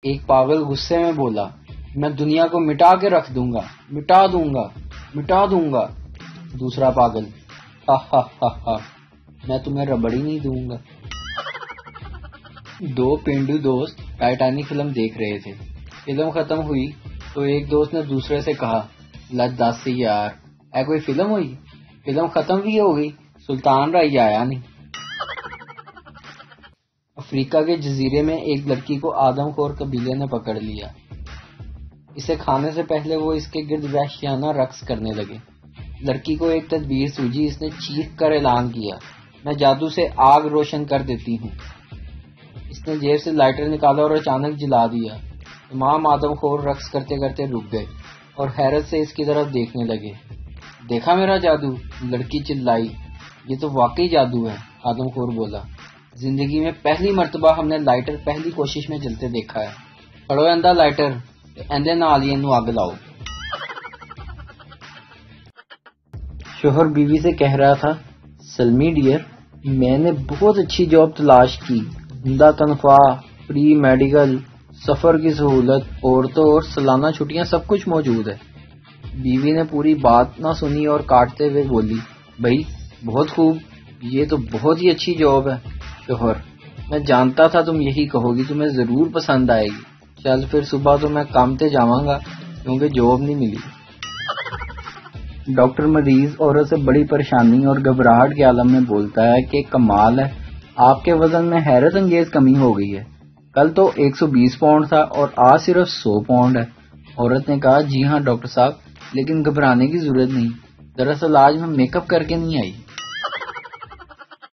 ایک پاگل غصے میں بولا، میں دنیا کو مٹا کے رکھ دوں گا، مٹا دوں گا، مٹا دوں گا۔ دوسرا پاگل، ہا ہا ہا ہا، میں تمہیں ربڑ ہی نہیں دوں گا۔ دو پینڈو دوست ٹائٹینک فلم دیکھ رہے تھے۔ فلم ختم ہوئی تو ایک دوست نے دوسرے سے کہا، لت دس یار، اے کوئی فلم ہوئی؟ فلم ختم بھی ہو گئی، سلطان رائی آیا نہیں۔ افریقہ کے جزیرے میں ایک لڑکی کو آدم خور قبیلے نے پکڑ لیا۔ اسے کھانے سے پہلے وہ اس کے گرد وحشیانہ رقص کرنے لگے۔ لڑکی کو ایک تدبیر سوجھی، اس نے چیخ کر اعلان کیا، میں جادو سے آگ روشن کر دیتی ہوں۔ اس نے جیب سے لائٹر نکالا اور اچانک جلا دیا۔ تمام آدم خور رقص کرتے کرتے رک گئے اور حیرت سے اس کی طرف دیکھنے لگے۔ دیکھا میرا جادو؟ لڑکی چلائی۔ یہ تو واقعی جادو ہے، آدم خور بولا۔ زندگی میں پہلی مرتبہ ہم نے لائٹر پہلی کوشش میں جلتے دیکھا ہے۔ پڑو اندھا لائٹر اندھے نال ہی اینو اگ لاؤ۔ شوہر بیوی سے کہہ رہا تھا، سلمی ڈیئر، میں نے بہت اچھی جاب تلاش کی، عمدہ تنخواہ، پری میڈیکل، سفر کی سہولت، عورتوں اور سالانہ چھٹیاں، سب کچھ موجود ہے۔ بیوی نے پوری بات نہ سنی اور کاٹتے ہوئے بولی، بھائی بہت خوب، یہ تو بہت ہی اچھی جاب ہے۔ شوہر، میں جانتا تھا تم یہی کہو گی، تمہیں ضرور پسند آئے گی۔ چل پھر صبح تو میں کام تے جاواں گا کیونکہ جاب نہیں ملی۔ ڈاکٹر مریض عورت سے بڑی پریشانی اور گھبراہٹ کے عالم میں بولتا ہے کہ کمال ہے، آپ کے وزن میں حیرت انگیز کمی ہو گئی ہے، کل تو 120 پاؤنڈ تھا اور آج صرف 100 پاؤنڈ ہے۔ عورت نے کہا، جی ہاں ڈاکٹر صاحب، لیکن گھبرانے کی ضرورت نہیں، دراصل آج میں میک اپ کر کے نہیں آئی۔